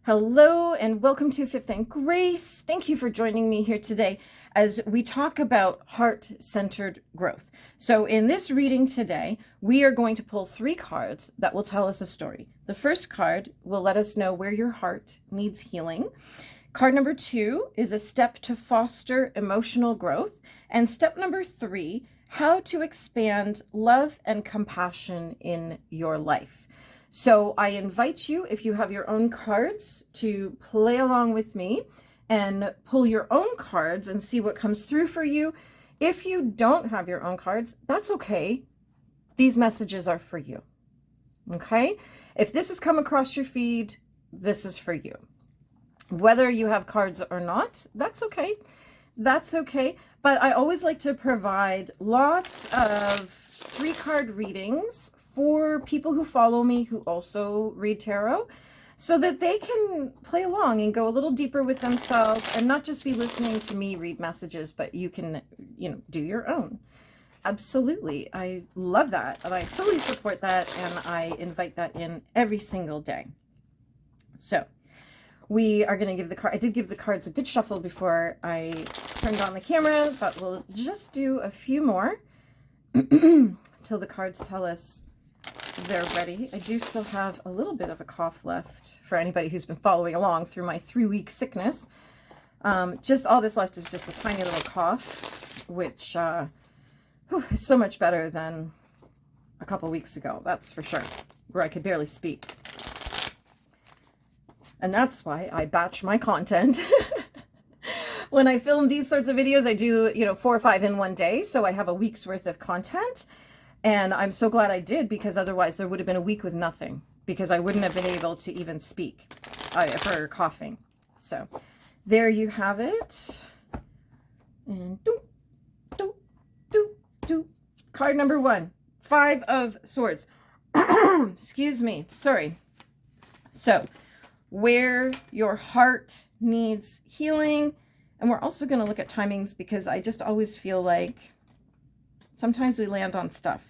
Hello and welcome to Fifth and Grace. Thank you for joining me here today as we talk about heart-centered growth. So in this reading today, we are going to pull 3 cards that will tell us a story. The first card will let us know where your heart needs healing. Card number 2 is a step to foster emotional growth. And step number 3, how to expand love and compassion in your life. So I invite you, if you have your own cards, to play along with me and pull your own cards and see what comes through for you. If you don't have your own cards, that's okay. These messages are for you. Okay? If this has come across your feed, this is for you. Whether you have cards or not, that's okay. That's okay. But I always like to provide lots of 3-card readings for people who follow me who also read tarot, so that they can play along and go a little deeper with themselves and not just be listening to me read messages, but you can, do your own. Absolutely. I love that. And I fully support that. And I invite that in every single day. So we are going to give I did give the cards a good shuffle before I turned on the camera, but we'll just do a few more till the cards tell us they're ready. I do still have a little bit of a cough left for anybody who's been following along through my 3-week sickness. Just all this left is just a tiny little cough, which is so much better than a couple weeks ago, that's for sure, where I could barely speak. And that's why I batch my content. When I film these sorts of videos, I do, 4 or 5 in one day, so I have a week's worth of content. And I'm so glad I did, because otherwise there would have been a week with nothing, because I wouldn't have been able to even speak for coughing. So there you have it. And doop, doop, doop, doop. Card number 1, 5 of Swords. Excuse me. Sorry. So where your heart needs healing. And we're also going to look at timings, because I just always feel like sometimes we land on stuff.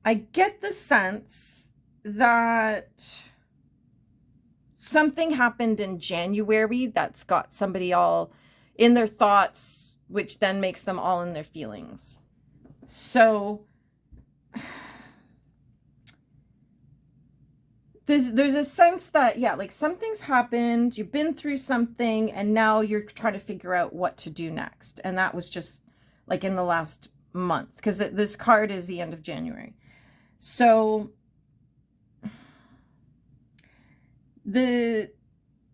I get the sense that something happened in January that's got somebody all in their thoughts, which then makes them all in their feelings. So there's a sense that, yeah, like something's happened, you've been through something, and now you're trying to figure out what to do next. And that was just like in the last month, because this card is the end of January. So the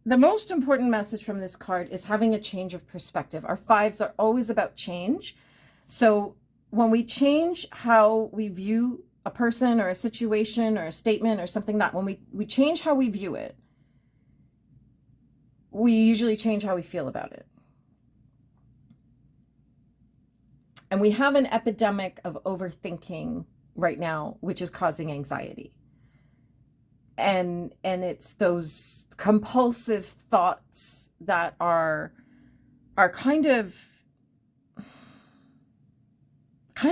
most important message from this card is having a change of perspective. Our 5s are always about change. So when we change how we view a person or a situation or a statement or something, that when we change how we view it, we usually change how we feel about it. And we have an epidemic of overthinking right now, which is causing anxiety. And it's those compulsive thoughts that are kind of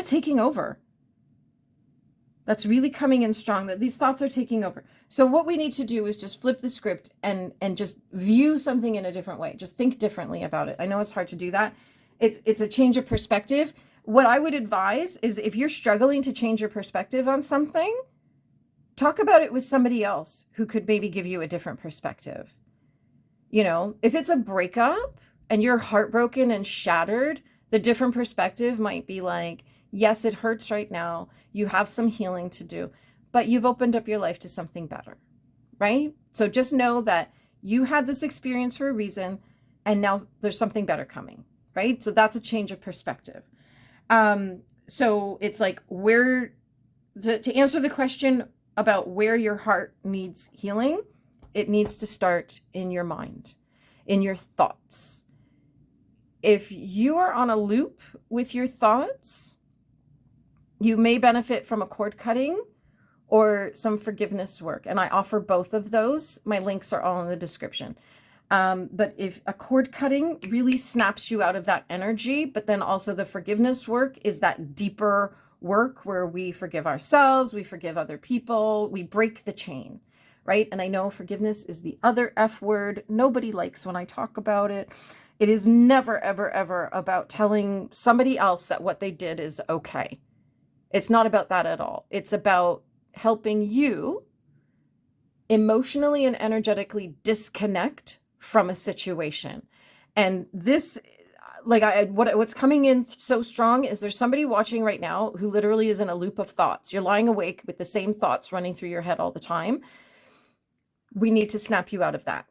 taking over. That's really coming in strong, that these thoughts are taking over. So what we need to do is just flip the script and just view something in a different way. Just think differently about it. I know it's hard to do that. It's a change of perspective. What I would advise is, if you're struggling to change your perspective on something, talk about it with somebody else who could maybe give you a different perspective. If it's a breakup and you're heartbroken and shattered, the different perspective might be like, yes, it hurts right now. You have some healing to do, but you've opened up your life to something better, right? So just know that you had this experience for a reason, and now there's something better coming, right? So that's a change of perspective. So it's like, to answer the question about where your heart needs healing, it needs to start in your mind, in your thoughts. If you are on a loop with your thoughts, you may benefit from a cord cutting or some forgiveness work. And I offer both of those. My links are all in the description. But if a cord cutting really snaps you out of that energy, but then also the forgiveness work is that deeper work where we forgive ourselves, we forgive other people, we break the chain, right? And I know forgiveness is the other F word. Nobody likes when I talk about it. It is never, ever, ever about telling somebody else that what they did is okay. It's not about that at all. It's about helping you emotionally and energetically disconnect from a situation. And this, like, what's coming in so strong is there's somebody watching right now who literally is in a loop of thoughts. You're lying awake with the same thoughts running through your head all the time. We need to snap you out of that.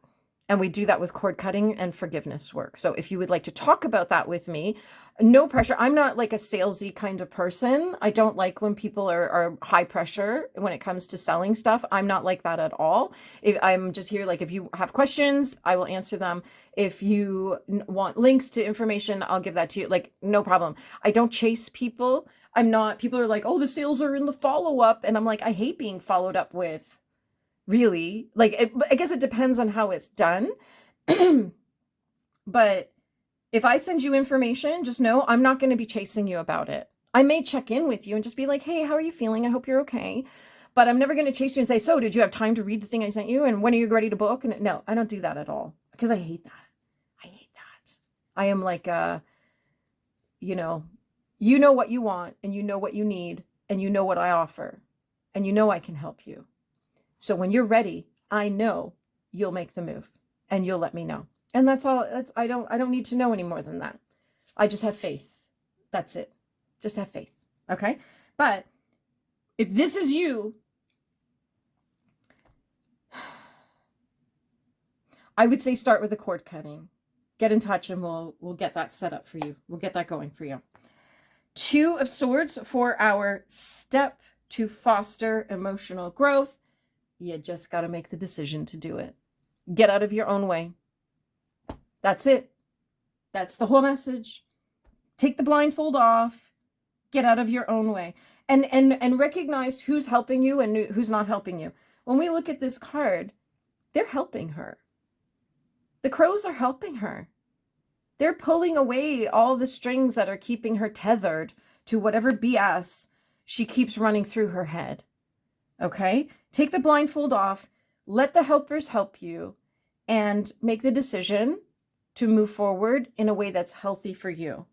And we do that with cord cutting and forgiveness work. So if you would like to talk about that with me, no pressure. I'm not like a salesy kind of person. I don't like when people are high pressure when it comes to selling stuff. I'm not like that at all. I'm just here, like, if you have questions, I will answer them. If you want links to information, I'll give that to you. Like, no problem. I don't chase people. People are like, oh, the sales are in the follow-up. And I'm like, I hate being followed up with. Really, like, I guess it depends on how it's done. But if I send you information, just know I'm not going to be chasing you about it. I may check in with you and just be like, hey, how are you feeling? I hope you're okay. But I'm never going to chase you and say, so did you have time to read the thing I sent you? And when are you ready to book? And no, I don't do that at all, because I hate that. I hate that. I am like, you know what you want, and you know what you need, and you know what I offer, and you know I can help you. So when you're ready, I know you'll make the move and you'll let me know. And that's all. I don't need to know any more than that. I just have faith. That's it. Just have faith. Okay. But if this is you, I would say start with the cord cutting. Get in touch and we'll get that set up for you. We'll get that going for you. 2 of Swords for our step to foster emotional growth. You just got to make the decision to do it. Get out of your own way. That's it. That's the whole message. Take the blindfold off. Get out of your own way. And recognize who's helping you and who's not helping you. When we look at this card, they're helping her. The crows are helping her. They're pulling away all the strings that are keeping her tethered to whatever BS she keeps running through her head. Okay? Take the blindfold off, let the helpers help you, and make the decision to move forward in a way that's healthy for you.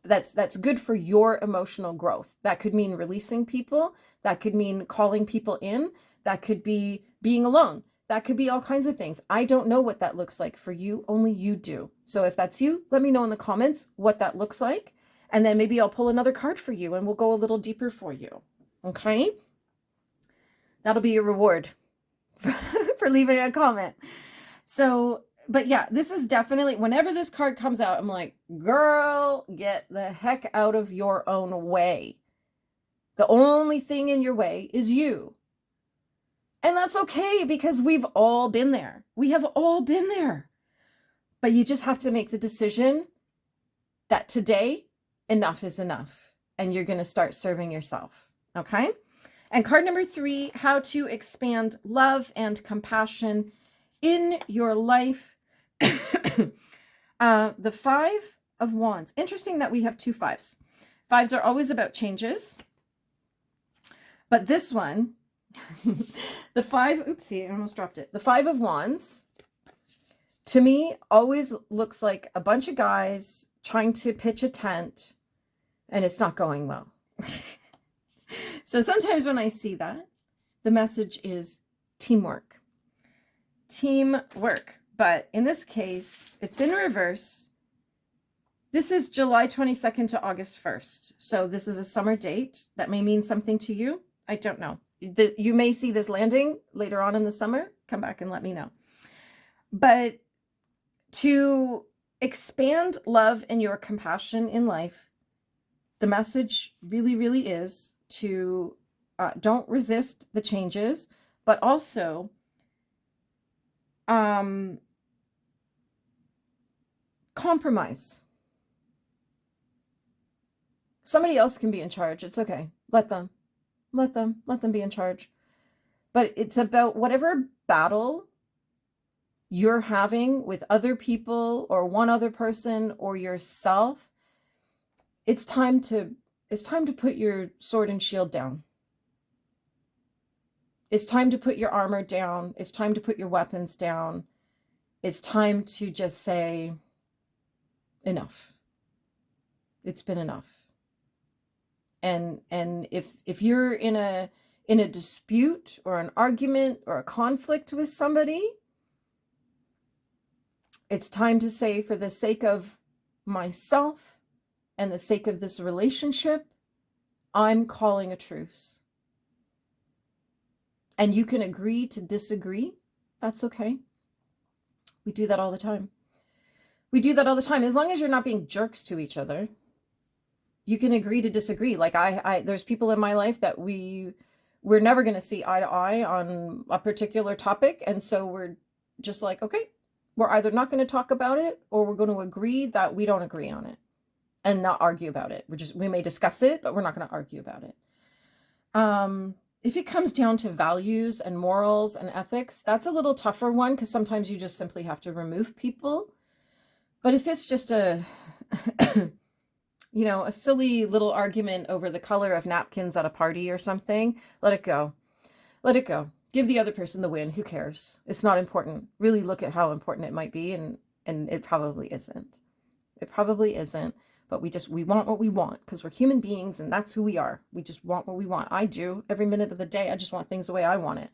That's good for your emotional growth. That could mean releasing people. That could mean calling people in. That could be being alone. That could be all kinds of things. I don't know what that looks like for you. Only you do. So if that's you, let me know in the comments what that looks like. And then maybe I'll pull another card for you and we'll go a little deeper for you. Okay? That'll be your reward for leaving a comment. So, but yeah, this is definitely, whenever this card comes out, I'm like, girl, get the heck out of your own way. The only thing in your way is you. And that's okay, because we've all been there. We have all been there. But you just have to make the decision that today, enough is enough. And you're going to start serving yourself. Okay? And card number 3, how to expand love and compassion in your life. The 5 of Wands. Interesting that we have 2 5s. 5s are always about changes. But this one, the 5, oopsie, I almost dropped it. The 5 of Wands, to me, always looks like a bunch of guys trying to pitch a tent, and it's not going well. So sometimes when I see that, the message is teamwork. Teamwork. But in this case, it's in reverse. This is July 22nd to August 1st. So this is a summer date. That may mean something to you. I don't know. You may see this landing later on in the summer. Come back and let me know. But to expand love and your compassion in life, the message really, really is to don't resist the changes, but also compromise. Somebody else can be in charge. It's okay. Let them be in charge. But it's about whatever battle you're having with other people or one other person or yourself. It's time to it's time to put your sword and shield down. It's time to put your armor down. It's time to put your weapons down. It's time to just say, enough. It's been enough. And if you're in a dispute or an argument or a conflict with somebody, it's time to say, for the sake of myself and the sake of this relationship, I'm calling a truce. And you can agree to disagree. That's okay. We do that all the time. We do that all the time. As long as you're not being jerks to each other, you can agree to disagree. Like there's people in my life that we're never going to see eye to eye on a particular topic. And so we're just like, okay, we're either not going to talk about it or we're going to agree that we don't agree on it and not argue about it. We may discuss it, but we're not going to argue about it. If it comes down to values and morals and ethics, that's a little tougher one, because sometimes you just simply have to remove people. But if it's just a, a silly little argument over the color of napkins at a party or something, let it go. Let it go. Give the other person the win. Who cares? It's not important. Really look at how important it might be, and it probably isn't. It probably isn't. But we want what we want, because we're human beings and that's who we are. We just want what we want. I do every minute of the day. I just want things the way I want it.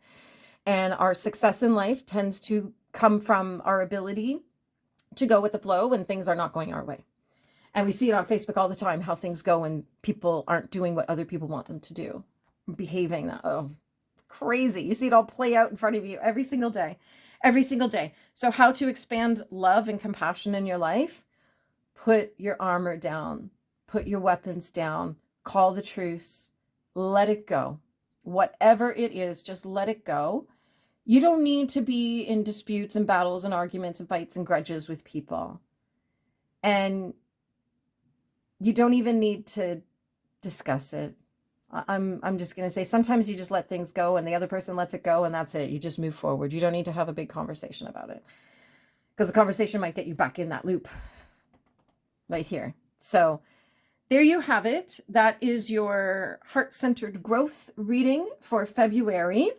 And our success in life tends to come from our ability to go with the flow when things are not going our way. And we see it on Facebook all the time, how things go when people aren't doing what other people want them to do, behaving that, crazy. You see it all play out in front of you every single day, every single day. So how to expand love and compassion in your life? Put your armor down, put your weapons down, call the truce, let it go. Whatever it is, just let it go. You don't need to be in disputes and battles and arguments and fights and grudges with people. And you don't even need to discuss it. I'm just going to say, sometimes you just let things go and the other person lets it go, and that's it. You just move forward. You don't need to have a big conversation about it, because the conversation might get you back in that loop right here. So there you have it. That is your heart-centered growth reading for February.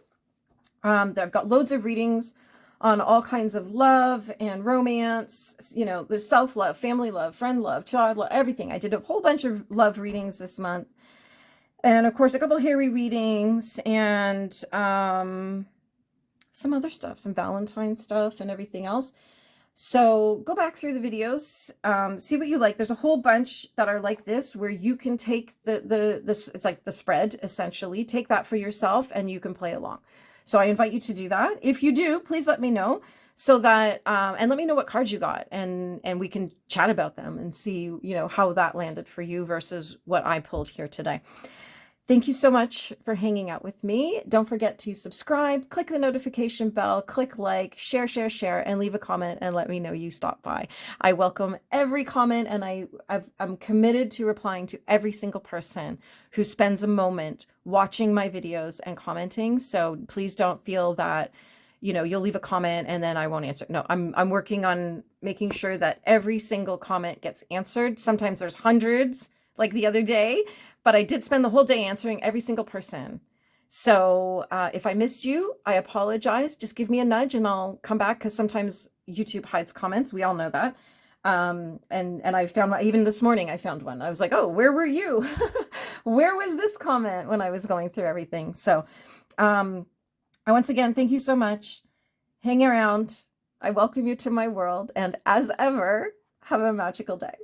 I've got loads of readings on all kinds of love and romance, there's self-love, family love, friend love, child love, everything. I did a whole bunch of love readings this month. And of course, a couple Harry readings and some other stuff, some Valentine stuff and everything else. So go back through the videos, see what you like. There's a whole bunch that are like this, where you can take it's like the spread, essentially. Take that for yourself and you can play along. So I invite you to do that. If you do, please let me know, so that, and let me know what cards you got, and we can chat about them and see, how that landed for you versus what I pulled here today. Thank you so much for hanging out with me. Don't forget to subscribe, click the notification bell, click like, share, and leave a comment and let me know you stopped by. I welcome every comment, and I'm committed to replying to every single person who spends a moment watching my videos and commenting. So please don't feel that, you'll leave a comment and then I won't answer. No, I'm working on making sure that every single comment gets answered. Sometimes there's hundreds, like the other day, but I did spend the whole day answering every single person. So if I missed you, I apologize. Just give me a nudge and I'll come back, because sometimes YouTube hides comments. We all know that. And I found one, even this morning I found one. I was like, oh, where were you? Where was this comment when I was going through everything? So once again, thank you so much. Hang around. I welcome you to my world. And as ever, have a magical day.